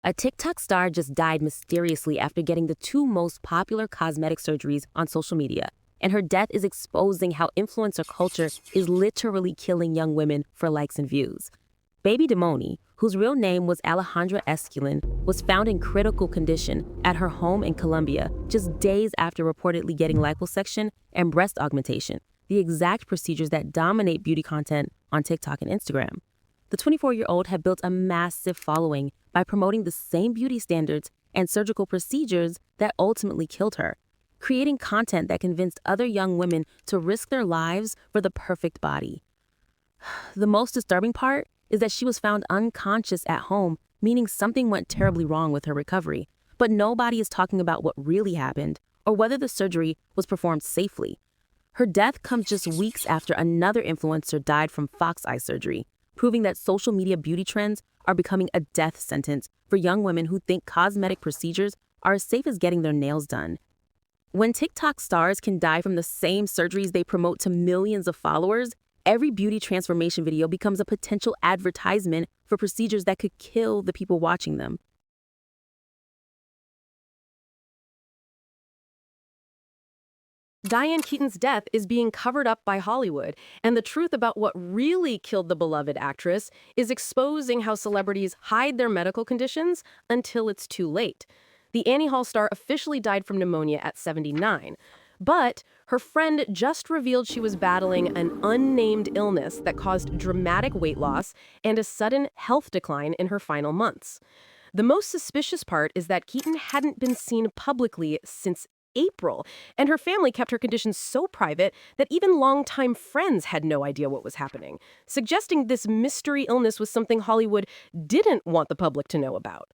A TikTok star just died mysteriously after getting the two most popular cosmetic surgeries on social media, and her death is exposing how influencer culture is literally killing young women for likes and views. Baby Demoni, whose real name was Alejandra Esquilin, was found in critical condition at her home in Colombia just days after reportedly getting liposuction and breast augmentation, the exact procedures that dominate beauty content on TikTok and Instagram. The 24-year-old had built a massive following by promoting the same beauty standards and surgical procedures that ultimately killed her, creating content that convinced other young women to risk their lives for the perfect body. The most disturbing part is that she was found unconscious at home, meaning something went terribly wrong with her recovery. But nobody is talking about what really happened or whether the surgery was performed safely. Her death comes just weeks after another influencer died from fox eye surgery, proving that social media beauty trends are becoming a death sentence for young women who think cosmetic procedures are as safe as getting their nails done. When TikTok stars can die from the same surgeries they promote to millions of followers, every beauty transformation video becomes a potential advertisement for procedures that could kill the people watching them. Diane Keaton's death is being covered up by Hollywood, and the truth about what really killed the beloved actress is exposing how celebrities hide their medical conditions until it's too late. The Annie Hall star officially died from pneumonia at 79, but her friend just revealed she was battling an unnamed illness that caused dramatic weight loss and a sudden health decline in her final months. The most suspicious part is that Keaton hadn't been seen publicly since April, and her family kept her condition so private that even longtime friends had no idea what was happening, suggesting this mystery illness was something Hollywood didn't want the public to know about.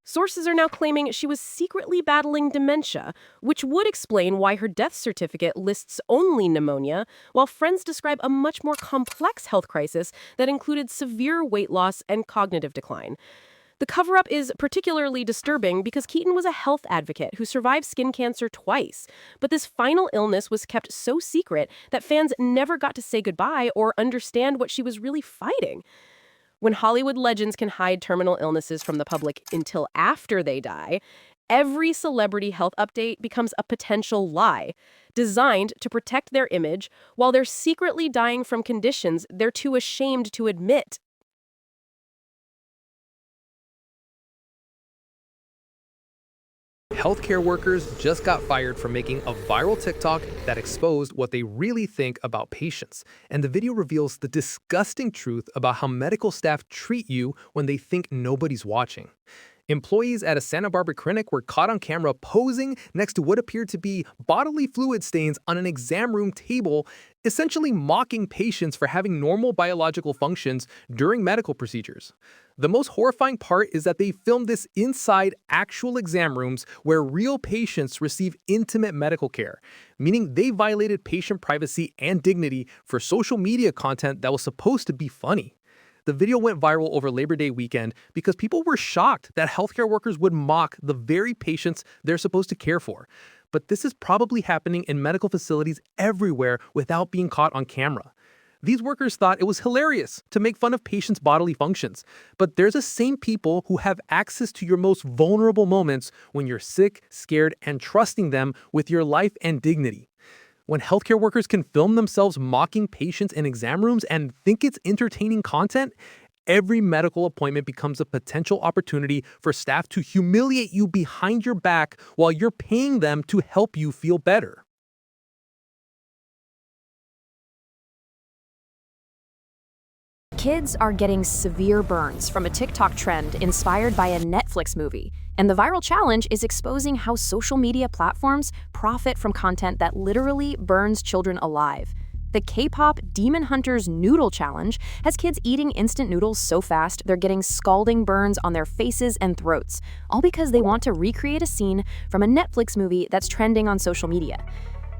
Sources are now claiming she was secretly battling dementia, which would explain why her death certificate lists only pneumonia, while friends describe a much more complex health crisis that included severe weight loss and cognitive decline. The cover-up is particularly disturbing because Keaton was a health advocate who survived skin cancer twice, but this final illness was kept so secret that fans never got to say goodbye or understand what she was really fighting. When Hollywood legends can hide terminal illnesses from the public until after they die, every celebrity health update becomes a potential lie, designed to protect their image while they're secretly dying from conditions they're too ashamed to admit. Healthcare workers just got fired for making a viral TikTok that exposed what they really think about patients. And the video reveals the disgusting truth about how medical staff treat you when they think nobody's watching. Employees at a Santa Barbara clinic were caught on camera posing next to what appeared to be bodily fluid stains on an exam room table, essentially mocking patients for having normal biological functions during medical procedures. The most horrifying part is that they filmed this inside actual exam rooms where real patients receive intimate medical care, meaning they violated patient privacy and dignity for social media content that was supposed to be funny. The video went viral over Labor Day weekend because people were shocked that healthcare workers would mock the very patients they're supposed to care for. But this is probably happening in medical facilities everywhere without being caught on camera. These workers thought it was hilarious to make fun of patients' bodily functions, but there's the same people who have access to your most vulnerable moments when you're sick, scared, and trusting them with your life and dignity. When healthcare workers can film themselves mocking patients in exam rooms and think it's entertaining content, every medical appointment becomes a potential opportunity for staff to humiliate you behind your back while you're paying them to help you feel better. Kids are getting severe burns from a TikTok trend inspired by a Netflix movie, and the viral challenge is exposing how social media platforms profit from content that literally burns children alive. The K-pop Demon Hunters Noodle Challenge has kids eating instant noodles so fast they're getting scalding burns on their faces and throats, all because they want to recreate a scene from a Netflix movie that's trending on social media.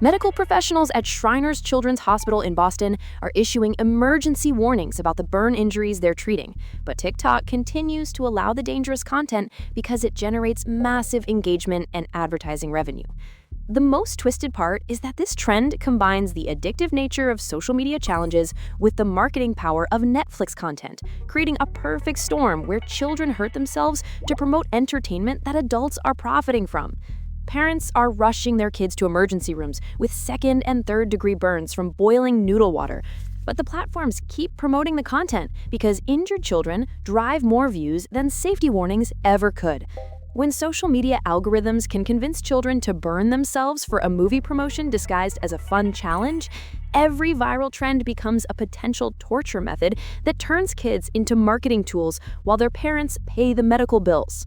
Medical professionals at Shriners Children's Hospital in Boston are issuing emergency warnings about the burn injuries they're treating, but TikTok continues to allow the dangerous content because it generates massive engagement and advertising revenue. The most twisted part is that this trend combines the addictive nature of social media challenges with the marketing power of Netflix content, creating a perfect storm where children hurt themselves to promote entertainment that adults are profiting from. Parents are rushing their kids to emergency rooms with second and third degree burns from boiling noodle water. But the platforms keep promoting the content because injured children drive more views than safety warnings ever could. When social media algorithms can convince children to burn themselves for a movie promotion disguised as a fun challenge, every viral trend becomes a potential torture method that turns kids into marketing tools while their parents pay the medical bills.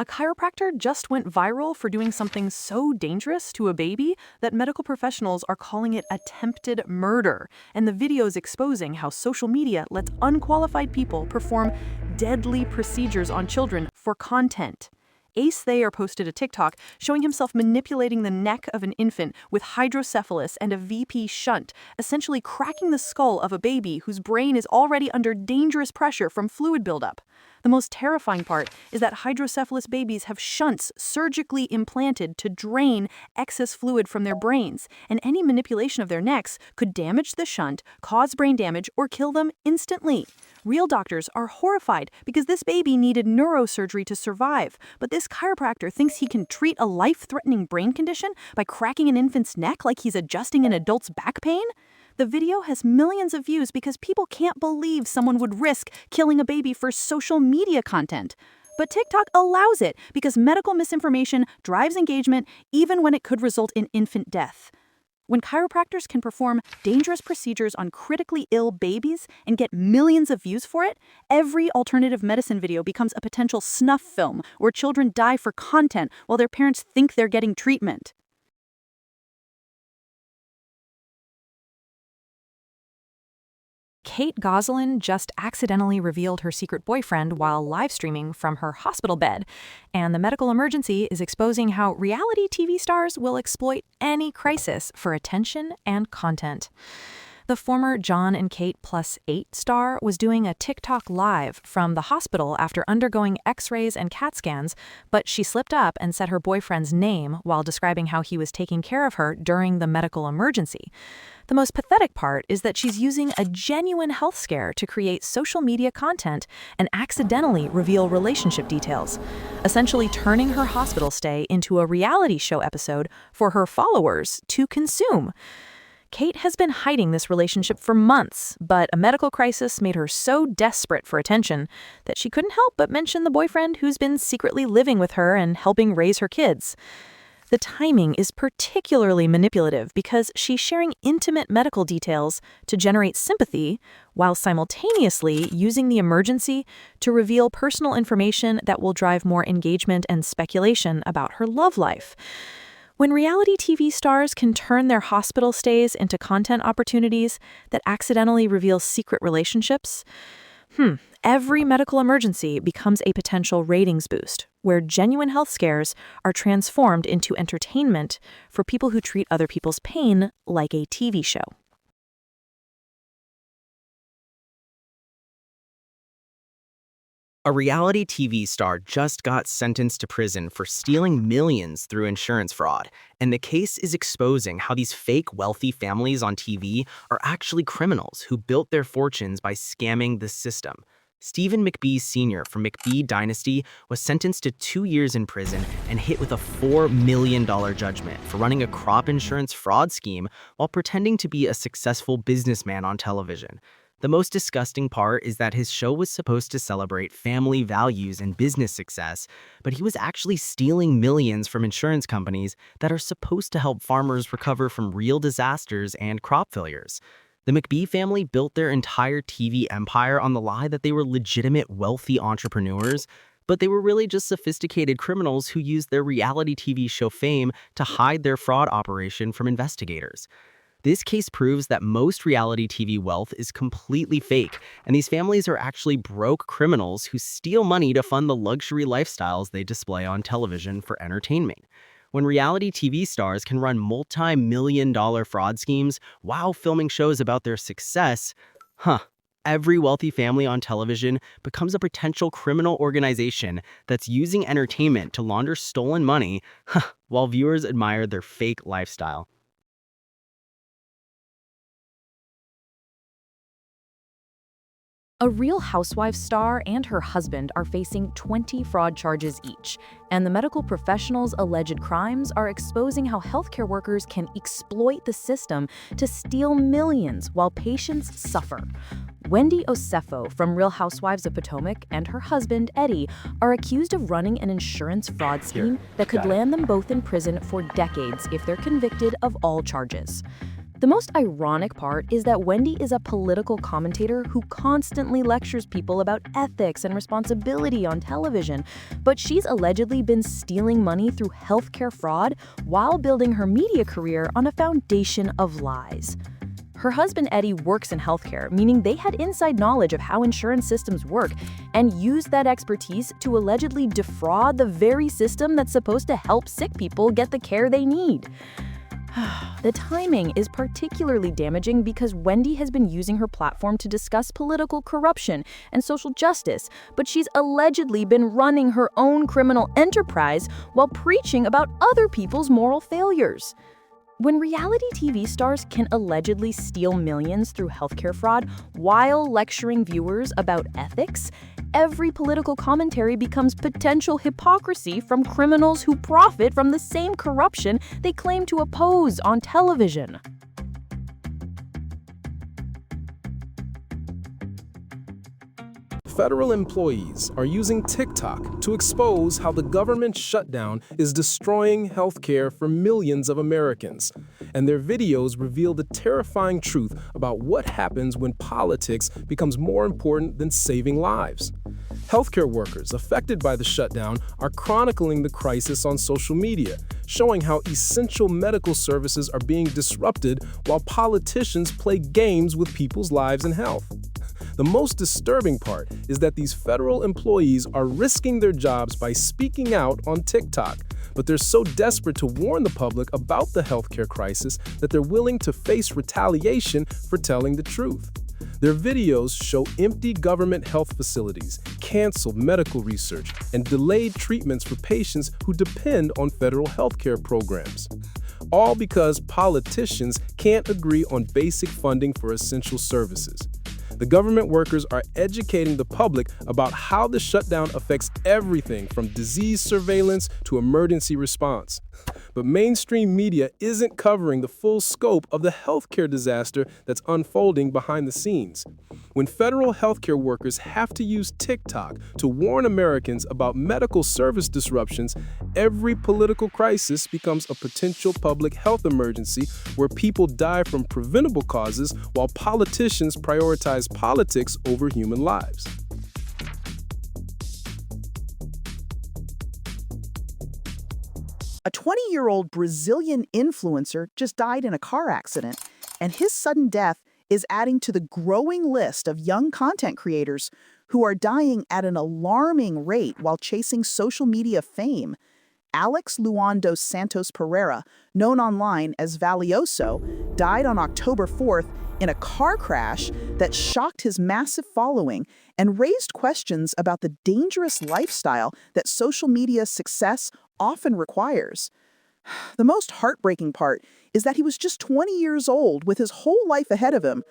A chiropractor just went viral for doing something so dangerous to a baby that medical professionals are calling it attempted murder, and the video's exposing how social media lets unqualified people perform deadly procedures on children for content. Ace Thayer posted a TikTok showing himself manipulating the neck of an infant with hydrocephalus and a VP shunt, essentially cracking the skull of a baby whose brain is already under dangerous pressure from fluid buildup. The most terrifying part is that hydrocephalus babies have shunts surgically implanted to drain excess fluid from their brains, and any manipulation of their necks could damage the shunt, cause brain damage, or kill them instantly. Real doctors are horrified because this baby needed neurosurgery to survive, but this chiropractor thinks he can treat a life-threatening brain condition by cracking an infant's neck like he's adjusting an adult's back pain? The video has millions of views because people can't believe someone would risk killing a baby for social media content. But TikTok allows it because medical misinformation drives engagement even when it could result in infant death. When chiropractors can perform dangerous procedures on critically ill babies and get millions of views for it, every alternative medicine video becomes a potential snuff film where children die for content while their parents think they're getting treatment. Kate Gosselin just accidentally revealed her secret boyfriend while live streaming from her hospital bed, and the medical emergency is exposing how reality TV stars will exploit any crisis for attention and content. The former John and Kate Plus 8 star was doing a TikTok live from the hospital after undergoing x-rays and CAT scans, but she slipped up and said her boyfriend's name while describing how he was taking care of her during the medical emergency. The most pathetic part is that she's using a genuine health scare to create social media content and accidentally reveal relationship details, essentially turning her hospital stay into a reality show episode for her followers to consume. Kate has been hiding this relationship for months, but a medical crisis made her so desperate for attention that she couldn't help but mention the boyfriend who's been secretly living with her and helping raise her kids. The timing is particularly manipulative because she's sharing intimate medical details to generate sympathy while simultaneously using the emergency to reveal personal information that will drive more engagement and speculation about her love life. When reality TV stars can turn their hospital stays into content opportunities that accidentally reveal secret relationships, every medical emergency becomes a potential ratings boost, where genuine health scares are transformed into entertainment for people who treat other people's pain like a TV show. A reality TV star just got sentenced to prison for stealing millions through insurance fraud, and the case is exposing how these fake wealthy families on TV are actually criminals who built their fortunes by scamming the system. Stephen McBee Sr. from McBee Dynasty was sentenced to 2 years in prison and hit with a $4 million judgment for running a crop insurance fraud scheme while pretending to be a successful businessman on television. The most disgusting part is that his show was supposed to celebrate family values and business success, but he was actually stealing millions from insurance companies that are supposed to help farmers recover from real disasters and crop failures. The McBee family built their entire TV empire on the lie that they were legitimate, wealthy entrepreneurs, but they were really just sophisticated criminals who used their reality TV show fame to hide their fraud operation from investigators. This case proves that most reality TV wealth is completely fake, and these families are actually broke criminals who steal money to fund the luxury lifestyles they display on television for entertainment. When reality TV stars can run multi-million-dollar fraud schemes while filming shows about their success, every wealthy family on television becomes a potential criminal organization that's using entertainment to launder stolen money while viewers admire their fake lifestyle. A Real Housewives star and her husband are facing 20 fraud charges each, and the medical professionals' alleged crimes are exposing how healthcare workers can exploit the system to steal millions while patients suffer. Wendy Osefo from Real Housewives of Potomac and her husband, Eddie, are accused of running an insurance fraud scheme that could land them both in prison for decades if they're convicted of all charges. The most ironic part is that Wendy is a political commentator who constantly lectures people about ethics and responsibility on television, but she's allegedly been stealing money through healthcare fraud while building her media career on a foundation of lies. Her husband Eddie works in healthcare, meaning they had inside knowledge of how insurance systems work and used that expertise to allegedly defraud the very system that's supposed to help sick people get the care they need. The timing is particularly damaging because Wendy has been using her platform to discuss political corruption and social justice, but she's allegedly been running her own criminal enterprise while preaching about other people's moral failures. When reality TV stars can allegedly steal millions through healthcare fraud while lecturing viewers about ethics, every political commentary becomes potential hypocrisy from criminals who profit from the same corruption they claim to oppose on television. Federal employees are using TikTok to expose how the government shutdown is destroying healthcare for millions of Americans. And their videos reveal the terrifying truth about what happens when politics becomes more important than saving lives. Healthcare workers affected by the shutdown are chronicling the crisis on social media, showing how essential medical services are being disrupted while politicians play games with people's lives and health. The most disturbing part is that these federal employees are risking their jobs by speaking out on TikTok, but they're so desperate to warn the public about the healthcare crisis that they're willing to face retaliation for telling the truth. Their videos show empty government health facilities, canceled medical research, and delayed treatments for patients who depend on federal healthcare programs. All because politicians can't agree on basic funding for essential services. The government workers are educating the public about how the shutdown affects everything from disease surveillance to emergency response. But mainstream media isn't covering the full scope of the healthcare disaster that's unfolding behind the scenes. When federal healthcare workers have to use TikTok to warn Americans about medical service disruptions, every political crisis becomes a potential public health emergency where people die from preventable causes while politicians prioritize politics over human lives. A 20-year-old Brazilian influencer just died in a car accident, and his sudden death is adding to the growing list of young content creators who are dying at an alarming rate while chasing social media fame. Alex Luan dos Santos Pereira, known online as Valioso, died on October 4th in a car crash that shocked his massive following and raised questions about the dangerous lifestyle that social media success often requires. The most heartbreaking part is that he was just 20 years old with his whole life ahead of him,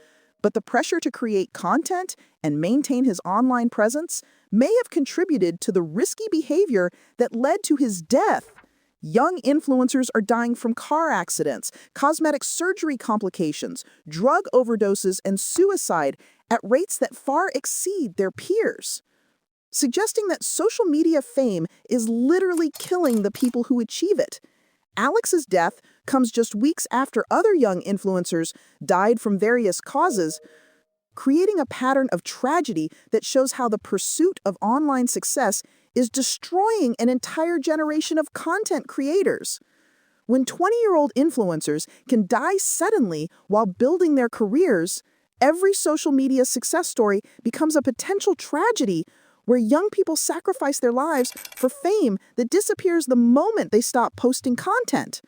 but the pressure to create content and maintain his online presence may have contributed to the risky behavior that led to his death. Young influencers are dying from car accidents, cosmetic surgery complications, drug overdoses, and suicide at rates that far exceed their peers, suggesting that social media fame is literally killing the people who achieve it. Alex's death comes just weeks after other young influencers died from various causes, creating a pattern of tragedy that shows how the pursuit of online success is destroying an entire generation of content creators. When 20-year-old influencers can die suddenly while building their careers, every social media success story becomes a potential tragedy where young people sacrifice their lives for fame that disappears the moment they stop posting content.